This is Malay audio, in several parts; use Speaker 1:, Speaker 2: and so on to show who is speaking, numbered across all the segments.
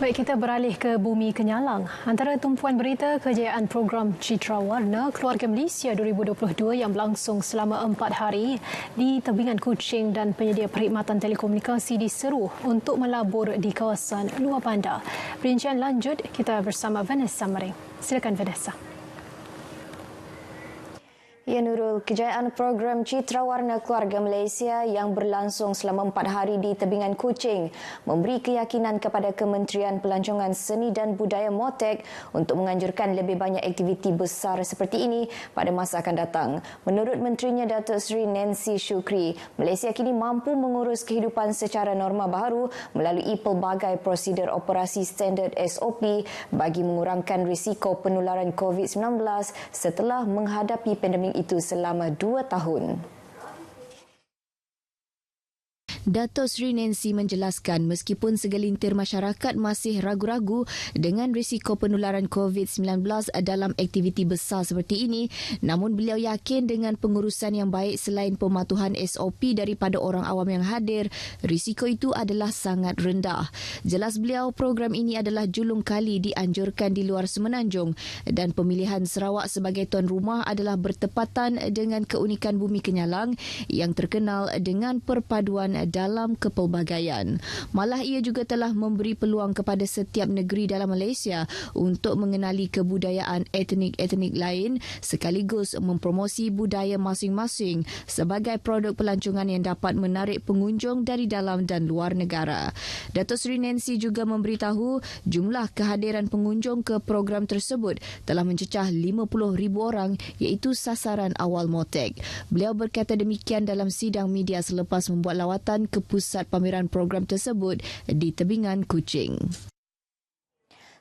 Speaker 1: Baik, kita beralih ke Bumi Kenyalang. Antara tumpuan berita kejayaan program Citra Warna Keluarga Malaysia 2022 yang berlangsung selama 4 hari di tebingan Kuching dan penyedia perkhidmatan telekomunikasi diseru untuk melabur di kawasan luar bandar. Perincian lanjut kita bersama Vanessa Mering. Silakan Vanessa.
Speaker 2: Ya Nurul, kejayaan program Citra Warna Keluarga Malaysia yang berlangsung selama 4 hari di tebingan Kuching memberi keyakinan kepada Kementerian Pelancongan Seni dan Budaya MOTEK untuk menganjurkan lebih banyak aktiviti besar seperti ini pada masa akan datang. Menurut Menterinya Datuk Seri Nancy Shukri, Malaysia kini mampu mengurus kehidupan secara norma baharu melalui pelbagai prosedur operasi standard SOP bagi mengurangkan risiko penularan COVID-19 setelah menghadapi pandemik itu selama 2 tahun.
Speaker 3: Datuk Seri Nancy menjelaskan meskipun segelintir masyarakat masih ragu-ragu dengan risiko penularan COVID-19 dalam aktiviti besar seperti ini, namun beliau yakin dengan pengurusan yang baik selain pematuhan SOP daripada orang awam yang hadir, risiko itu adalah sangat rendah. Jelas beliau, program ini adalah julung kali dianjurkan di luar Semenanjung dan pemilihan Sarawak sebagai tuan rumah adalah bertepatan dengan keunikan Bumi Kenyalang yang terkenal dengan perpaduan dalam kepelbagaian. Malah ia juga telah memberi peluang kepada setiap negeri dalam Malaysia untuk mengenali kebudayaan etnik-etnik lain sekaligus mempromosi budaya masing-masing sebagai produk pelancongan yang dapat menarik pengunjung dari dalam dan luar negara. Datuk Seri Nancy juga memberitahu jumlah kehadiran pengunjung ke program tersebut telah mencecah 50,000 orang iaitu sasaran awal MOTEK. Beliau berkata demikian dalam sidang media selepas membuat lawatan ke pusat pameran program tersebut di tebingan Kuching.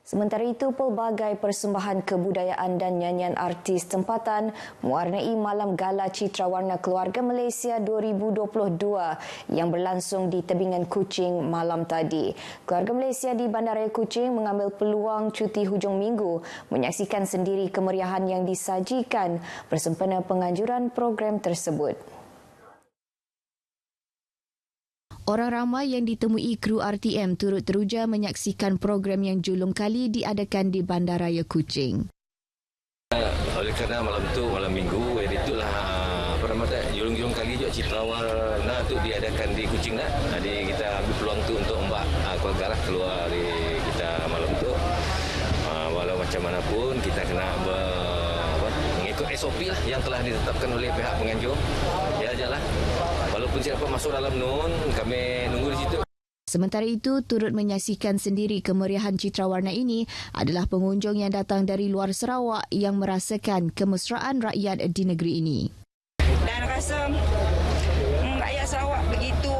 Speaker 2: Sementara itu, pelbagai persembahan kebudayaan dan nyanyian artis tempatan mewarnai Malam Gala Citra Warna Keluarga Malaysia 2022 yang berlangsung di tebingan Kuching malam tadi. Keluarga Malaysia di Bandaraya Kuching mengambil peluang cuti hujung minggu menyaksikan sendiri kemeriahan yang disajikan bersempena penganjuran program tersebut.
Speaker 3: Orang ramai yang ditemui kru RTM turut teruja menyaksikan program yang julung kali diadakan di Bandaraya Kuching.
Speaker 4: Oleh kerana malam minggu, jadi itulah julung-julung kali juga Citra Warna tu diadakan di Kuching lah. Jadi kita ambil peluang tu untuk mbak keluarga lah keluar di kita malam tu. Walau macam mana pun kita kena mengikut SOP lah yang telah ditetapkan oleh pihak penganjur. Ya ajalah. Walaupun siapa masuk dalam nun, kami nunggu di situ.
Speaker 3: Sementara itu, turut menyaksikan sendiri kemeriahan Citra Warna ini adalah pengunjung yang datang dari luar Sarawak yang merasakan kemesraan rakyat di negeri ini.
Speaker 5: Dan rasa rakyat Sarawak begitu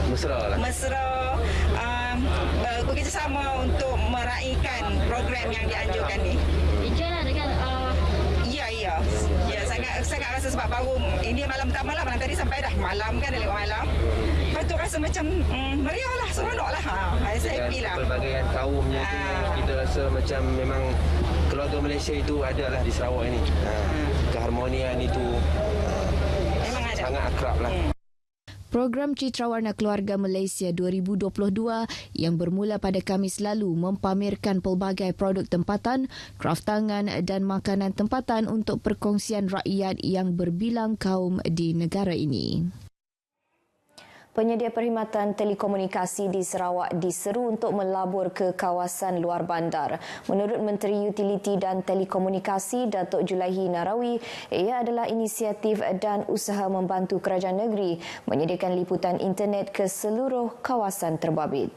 Speaker 5: mesra, bekerjasama untuk meraihkan program yang dianjurkan ni. Ya, sangat rasa sebab baru ini malam pertama lah, malam tadi sampai dah malam kan, dah lewat malam. Lepas tu rasa macam meriah lah, seronok lah. Saya happy lah.
Speaker 6: Pelbagai kaumnya tu kita rasa macam memang keluarga Malaysia itu adalah di Sarawak ini. Keharmonian itu memang ada. Sangat akrab lah.
Speaker 3: Program Citra Warna Keluarga Malaysia 2022 yang bermula pada Khamis lalu mempamerkan pelbagai produk tempatan, kraf tangan dan makanan tempatan untuk perkongsian rakyat yang berbilang kaum di negara ini.
Speaker 2: Penyedia perkhidmatan telekomunikasi di Sarawak diseru untuk melabur ke kawasan luar bandar. Menurut Menteri Utiliti dan Telekomunikasi Datuk Julaihi Narawi, ia adalah inisiatif dan usaha membantu kerajaan negeri menyediakan liputan internet ke seluruh kawasan terbabit.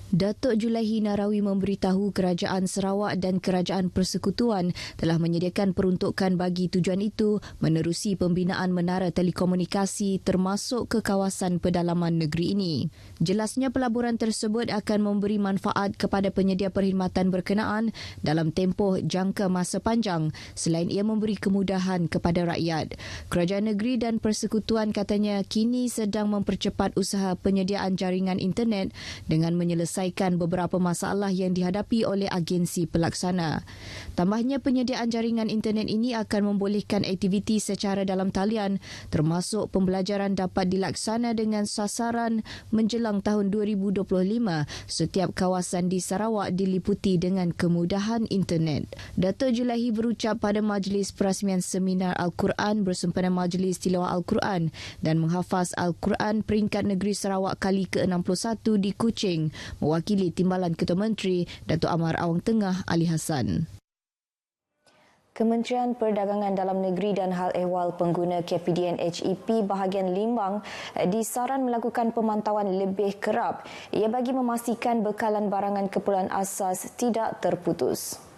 Speaker 3: Datuk Julaihi Narawi memberitahu Kerajaan Sarawak dan Kerajaan Persekutuan telah menyediakan peruntukan bagi tujuan itu menerusi pembinaan menara telekomunikasi termasuk ke kawasan pedalaman negeri ini. Jelasnya pelaburan tersebut akan memberi manfaat kepada penyedia perkhidmatan berkenaan dalam tempoh jangka masa panjang selain ia memberi kemudahan kepada rakyat. Kerajaan negeri dan Persekutuan katanya kini sedang mempercepat usaha penyediaan jaringan internet dengan menyelesaikan menyelesaikan beberapa masalah yang dihadapi oleh agensi pelaksana. Tambahnya, penyediaan jaringan internet ini akan membolehkan aktiviti secara dalam talian termasuk pembelajaran dapat dilaksana dengan sasaran menjelang tahun 2025. Setiap kawasan di Sarawak diliputi dengan kemudahan internet. Dato' Julaihi berucap pada majlis perasmian seminar Al-Quran bersempena Majlis Tilawah Al-Quran dan menghafaz Al-Quran peringkat negeri Sarawak kali ke-61 di Kuching, mewakili Timbalan Ketua Menteri Dato' Amar Awang Tengah Ali Hassan.
Speaker 2: Kementerian Perdagangan Dalam Negeri dan Hal Ehwal Pengguna KPDN HEP bahagian Limbang disaran melakukan pemantauan lebih kerap. Ia bagi memastikan bekalan barangan keperluan asas tidak terputus.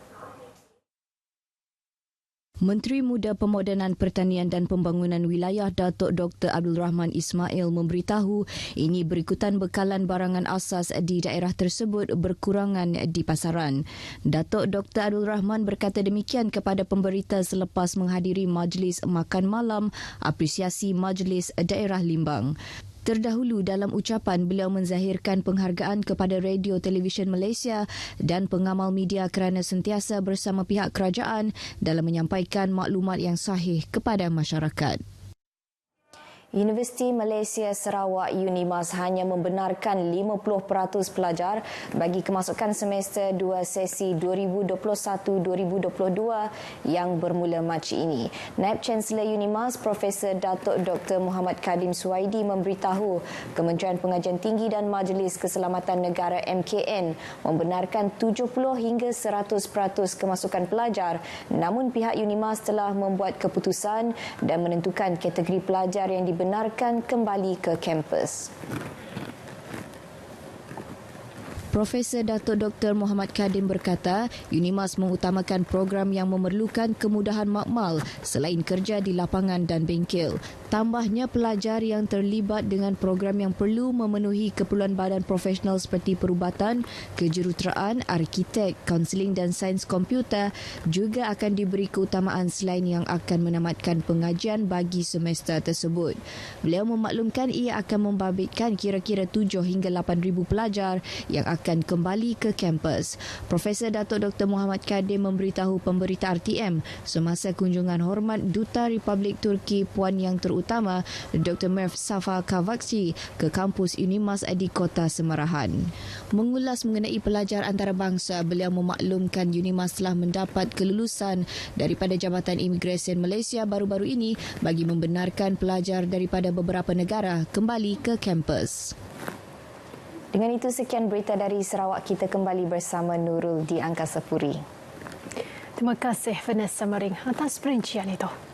Speaker 3: Menteri Muda Pemodenan Pertanian dan Pembangunan Wilayah Datuk Dr. Abdul Rahman Ismail memberitahu ini berikutan bekalan barangan asas di daerah tersebut berkurangan di pasaran. Datuk Dr. Abdul Rahman berkata demikian kepada pemberita selepas menghadiri majlis makan malam apresiasi Majlis Daerah Limbang. Terdahulu dalam ucapan, beliau menzahirkan penghargaan kepada Radio Televisyen Malaysia dan pengamal media kerana sentiasa bersama pihak kerajaan dalam menyampaikan maklumat yang sahih kepada masyarakat.
Speaker 2: Universiti Malaysia Sarawak UNIMAS hanya membenarkan 50% pelajar bagi kemasukan semester 2 sesi 2021-2022 yang bermula Mac ini. Naib Chancellor UNIMAS Profesor Datuk Dr. Muhammad Kadim Suwaidi memberitahu Kementerian Pengajian Tinggi dan Majlis Keselamatan Negara MKN membenarkan 70 hingga 100% kemasukan pelajar, namun pihak UNIMAS telah membuat keputusan dan menentukan kategori pelajar yang dibenarkan kembali ke kampus.
Speaker 3: Profesor Datuk Dr. Muhammad Kadim berkata, UNIMAS mengutamakan program yang memerlukan kemudahan makmal selain kerja di lapangan dan bengkel. Tambahnya, pelajar yang terlibat dengan program yang perlu memenuhi keperluan badan profesional seperti perubatan, kejuruteraan, arkitek, kaunseling dan sains komputer juga akan diberi keutamaan selain yang akan menamatkan pengajian bagi semester tersebut. Beliau memaklumkan ia akan membabitkan kira-kira 7 hingga 8,000 pelajar yang akan kembali ke kampus. Profesor Datuk Dr. Muhammad Kadim memberitahu pemberita RTM semasa kunjungan hormat Duta Republik Turki Puan Yang Terutama Dr. Merv Safa Kavaksi ke kampus UNIMAS di Kota Semarahan. Mengulas mengenai pelajar antarabangsa, beliau memaklumkan UNIMAS telah mendapat kelulusan daripada Jabatan Imigresen Malaysia baru-baru ini bagi membenarkan pelajar daripada beberapa negara kembali ke kampus.
Speaker 2: Dengan itu, sekian berita dari Sarawak. Kita kembali bersama Nurul di Angkasa Puri.
Speaker 1: Terima kasih Vanessa Maring atas perincian itu.